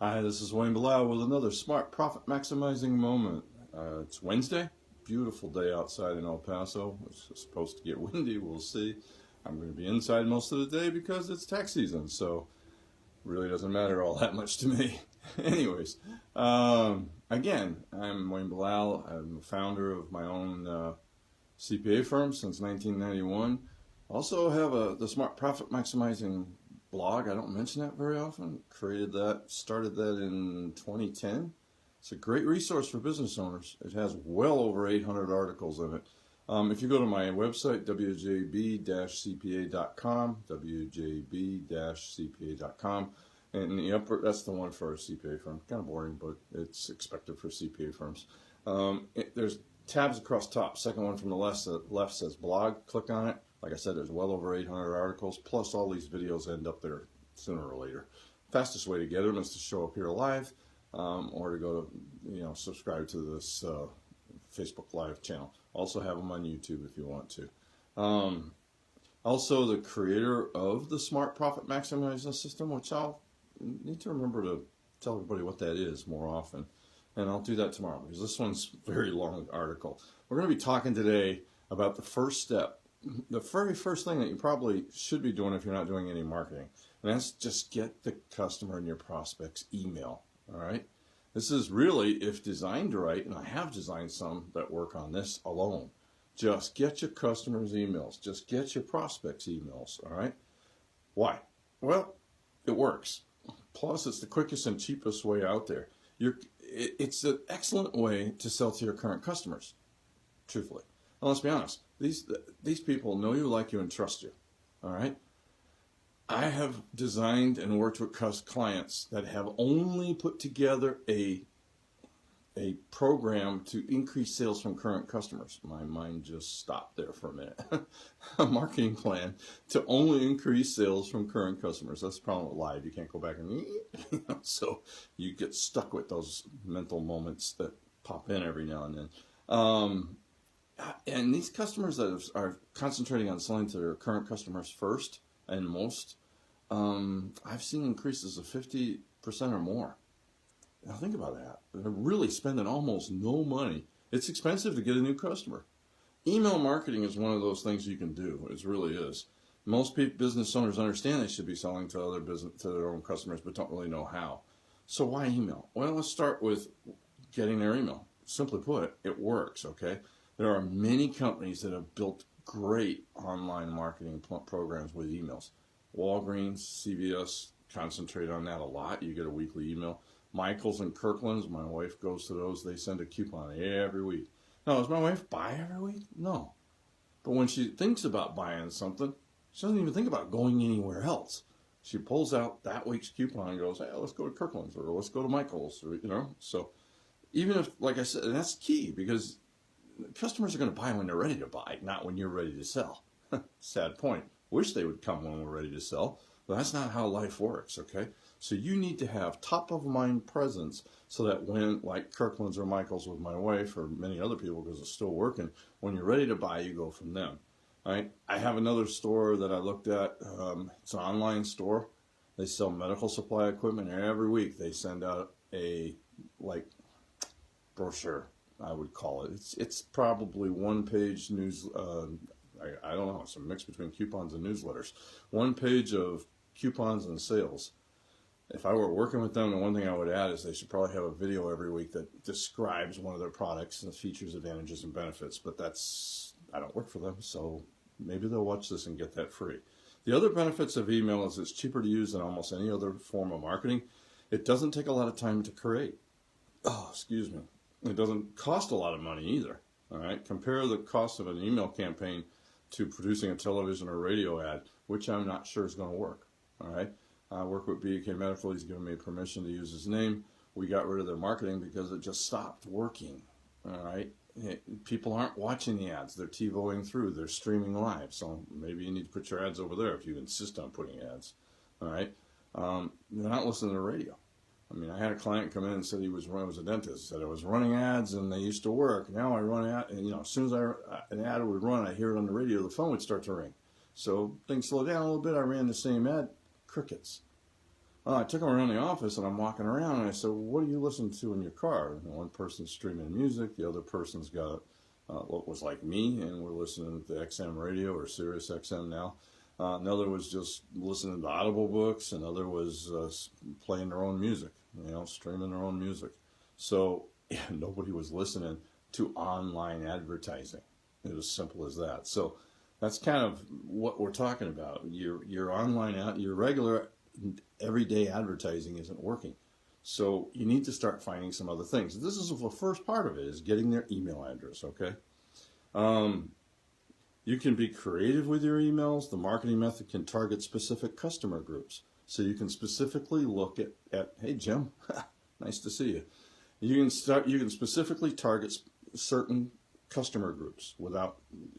Hi, this is Wayne Bilal with another smart profit maximizing moment. It's Wednesday, beautiful day outside in El Paso. It's supposed to get windy, we'll see. I'm going to be inside most of the day because it's tax season, so really doesn't matter all that much to me. Anyways, again, I'm Wayne Bilal. I'm the founder of my own CPA firm since 1991. Also have the Smart Profit Maximizing blog. I don't mention that very often. Started that in 2010. It's a great resource for business owners. It has well over 800 articles in it. If you go to my website, wjb-cpa.com, wjb-cpa.com, and in the upper, that's the one for a CPA firm. Kind of boring, but it's expected for CPA firms. There's tabs across top. Second one from the left says blog. Click on it. Like I said, there's well over 800 articles, plus all these videos end up there sooner or later. Fastest way to get them is to show up here live, or to go to, subscribe to this Facebook Live channel. Also have them on YouTube if you want to. Also, the creator of the Smart Profit Maximizing System, which I'll need to remember to tell everybody what that is more often. And I'll do that tomorrow because this one's a very long article. We're going to be talking today about the first step, the very first thing that you probably should be doing if you're not doing any marketing. And that's just get the customer and your prospects' email. All right. This is really, if designed right, and I have designed some that work on this alone. Just get your customers' emails. Just get your prospects' emails. All right. Why? Well, it works. Plus, it's the quickest and cheapest way out there. It's an excellent way to sell to your current customers, truthfully. Now, let's be honest. These people know you, like you, and trust you. All right? I have designed and worked with clients that have only put together a program to increase sales from current customers. My mind just stopped there for a minute. A marketing plan to only increase sales from current customers. That's the problem with live. You can't go back and so you get stuck with those mental moments that pop in every now and then. And these customers that are concentrating on selling to their current customers first and most, I've seen increases of 50% or more. Now think about that. They're really spending almost no money. It's expensive to get a new customer. Email marketing is one of those things you can do. It really is. Most business owners understand they should be selling to their own customers, but don't really know how. So why email? Well, let's start with getting their email. Simply put, it works. Okay. There are many companies that have built great online marketing programs with emails. Walgreens, CVS concentrate on that a lot. You get a weekly email. Michaels and Kirkland's, my wife goes to those. They send a coupon every week. Now, does my wife buy every week? No. But when she thinks about buying something, she doesn't even think about going anywhere else. She pulls out that week's coupon and goes, hey, let's go to Kirkland's, or let's go to Michael's, or, So even if, like I said, and that's key, because customers are going to buy when they're ready to buy, not when you're ready to sell. Sad point. Wish they would come when we're ready to sell, but that's not how life works, okay? So you need to have top-of-mind presence so that when, like Kirkland's or Michael's with my wife or many other people because it's still working, when you're ready to buy, you go from them, right? I have another store that I looked at. It's an online store. They sell medical supply equipment. Every week they send out a, brochure, I would call it. It's probably one-page news. I don't know. It's a mix between coupons and newsletters. One page of coupons and sales. If I were working with them, the one thing I would add is they should probably have a video every week that describes one of their products and the features, advantages, and benefits. But I don't work for them, so maybe they'll watch this and get that free. The other benefits of email is it's cheaper to use than almost any other form of marketing. It doesn't take a lot of time to create. Oh, excuse me. It doesn't cost a lot of money either. All right. Compare the cost of an email campaign to producing a television or radio ad, which I'm not sure is going to work. All right. I work with BK Medical. He's given me permission to use his name. We got rid of their marketing because it just stopped working. All right. People aren't watching the ads. They're TiVoing through. They're streaming live. So maybe you need to put your ads over there if you insist on putting ads. All right. They're not listening to the radio. I mean, I had a client come in and said he was a dentist. Said I was running ads and they used to work. Now I run ad, and as soon as an ad would run, I hear it on the radio, the phone would start to ring. So things slowed down a little bit. I ran the same ad, crickets. I took them around the office and I'm walking around and I said, well, what do you listen to in your car? And one person's streaming music, the other person's got what was like me, and we're listening to XM radio or Sirius XM now. Another was just listening to Audible books. Another was playing their own music, streaming their own music. So yeah, nobody was listening to online advertising. It was simple as that. So that's kind of what we're talking about. Your online, your regular everyday advertising isn't working. So you need to start finding some other things. This is the first part of it, is getting their email address, okay? You can be creative with your emails. The marketing method can target specific customer groups. So you can specifically look at hey, Jim, nice to see you. You can specifically target certain customer groups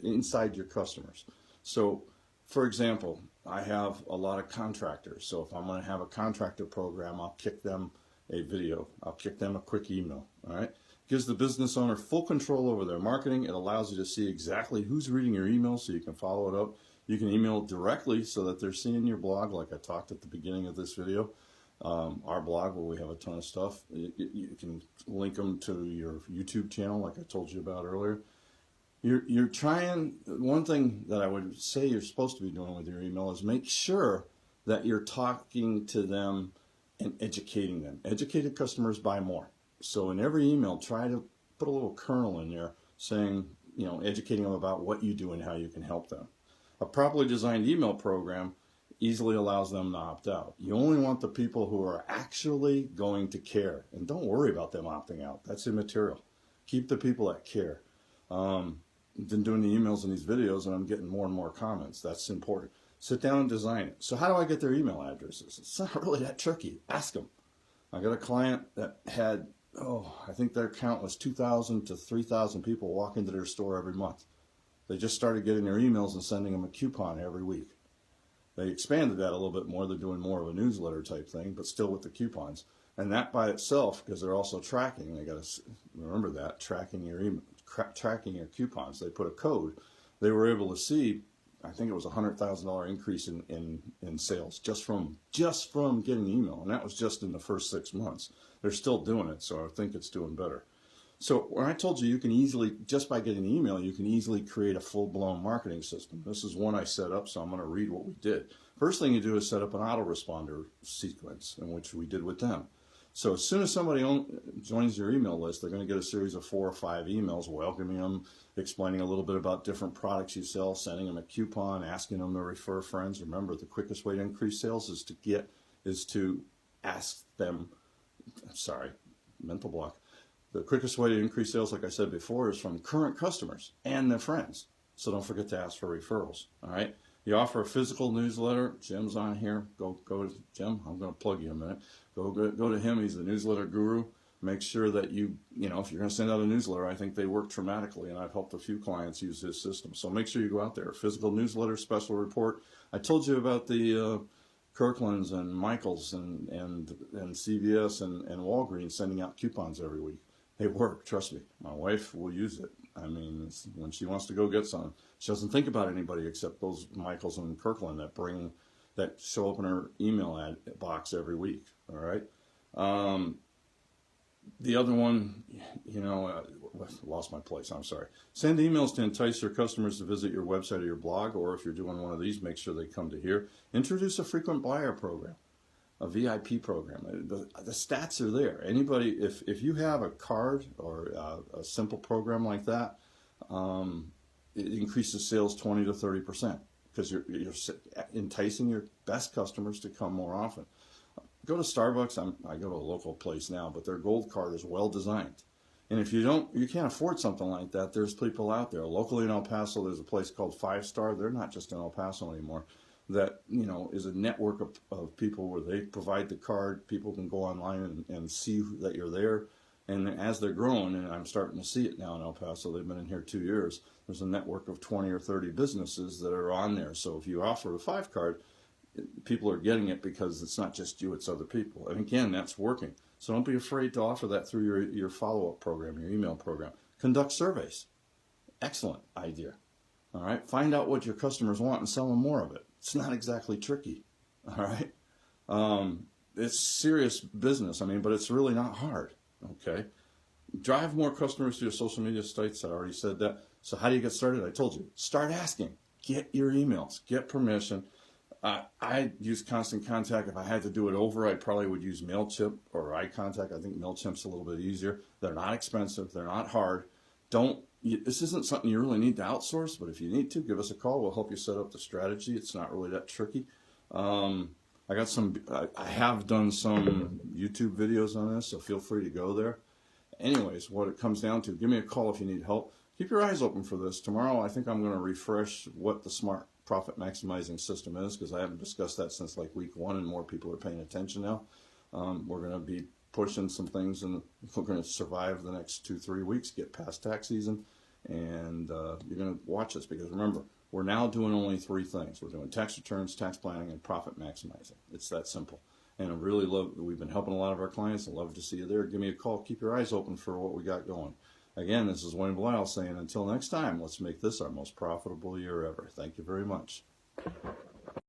inside your customers. So, for example, I have a lot of contractors. So if I'm going to have a contractor program, I'll kick them a video. I'll kick them a quick email. All right. Gives the business owner full control over their marketing. It allows you to see exactly who's reading your email so you can follow it up. You can email directly so that they're seeing your blog, like I talked at the beginning of this video. Our blog, where we have a ton of stuff. You can link them to your YouTube channel, like I told you about earlier. You're trying, one thing that I would say you're supposed to be doing with your email is make sure that you're talking to them and educating them. Educated customers buy more. So in every email, try to put a little kernel in there saying, educating them about what you do and how you can help them. A properly designed email program easily allows them to opt out. You only want the people who are actually going to care. And don't worry about them opting out. That's immaterial. Keep the people that care. Been doing the emails and these videos, and I'm getting more and more comments. That's important. Sit down and design it. So how do I get their email addresses? It's not really that tricky. Ask them. I got a client that had, I think their count was 2,000 to 3,000 people walk into their store every month. They just started getting their emails and sending them a coupon every week. They expanded that a little bit more. They're doing more of a newsletter type thing, but still with the coupons. And that by itself, because they're also tracking, they got to remember that, tracking your email, tracking your coupons. They put a code. They were able to see, I think it was $100,000 increase in sales just from getting the email. And that was just in the first 6 months. They're still doing it, so I think it's doing better. So when I told you can easily, just by getting the email, you can easily create a full-blown marketing system. This is one I set up, so I'm going to read what we did. First thing you do is set up an autoresponder sequence, in which we did with them. So as soon as somebody joins your email list, they're going to get a series of 4 or 5 emails welcoming them, explaining a little bit about different products you sell, sending them a coupon, asking them to refer friends. Remember, the quickest way to increase sales is to ask them, sorry, mental block. The quickest way to increase sales, like I said before, is from current customers and their friends. So don't forget to ask for referrals, all right? You offer a physical newsletter. Jim's on here. Go to Jim. I'm going to plug you in a minute. Go to him. He's the newsletter guru. Make sure that if you're going to send out a newsletter, I think they work dramatically, and I've helped a few clients use his system. So make sure you go out there. Physical newsletter, special report. I told you about the Kirkland's and Michael's and CVS and Walgreens sending out coupons every week. They work, trust me. My wife will use it. I mean, when she wants to go get some, she doesn't think about anybody except those Michaels and Kirkland that show up in her email box every week. All right. The other one, lost my place. I'm sorry. Send emails to entice your customers to visit your website or your blog, or if you're doing one of these, make sure they come to here. Introduce a frequent buyer program. A VIP program. The stats are there. Anybody, if you have a card or a simple program like that, it increases sales 20 to 30% because you're enticing your best customers to come more often. Go to Starbucks. I go to a local place now, but their gold card is well designed. And if you can't afford something like that, there's people out there. Locally in El Paso, there's a place called 5 Star. They're not just in El Paso anymore. That is a network of people where they provide the card. People can go online and see that you're there. And as they're growing, and I'm starting to see it now in El Paso, they've been in here 2 years, there's a network of 20 or 30 businesses that are on there. So if you offer a 5 card, people are getting it because it's not just you, it's other people. And again, that's working. So don't be afraid to offer that through your follow-up program, your email program. Conduct surveys. Excellent idea. All right. Find out what your customers want and sell them more of it. It's not exactly tricky. All right. it's serious business. I mean, but it's really not hard. Okay. Drive more customers to your social media sites. I already said that. So how do you get started? I told you. Start asking. Get your emails. Get permission. I use Constant Contact. If I had to do it over, I probably would use MailChimp or iContact. I think MailChimp's a little bit easier. They're not expensive. They're not hard. This isn't something you really need to outsource, but if you need to, give us a call. We'll help you set up the strategy. It's not really that tricky. I have done some YouTube videos on this, so feel free to go there. Anyways, what it comes down to, give me a call if you need help. Keep your eyes open for this. Tomorrow, I think I'm going to refresh what the smart profit maximizing system is, because I haven't discussed that since like week 1, and more people are paying attention now. We're going to be pushing some things, and we're going to survive the next 2-3 weeks, get past tax season, and you're going to watch us, because remember, we're now doing only 3 things. We're doing tax returns, tax planning, and profit maximizing. It's that simple. And I really we've been helping a lot of our clients. I'd love to see you there. Give me a call. Keep your eyes open for what we got going. Again, this is Wayne Blisle saying, until next time, let's make this our most profitable year ever. Thank you very much.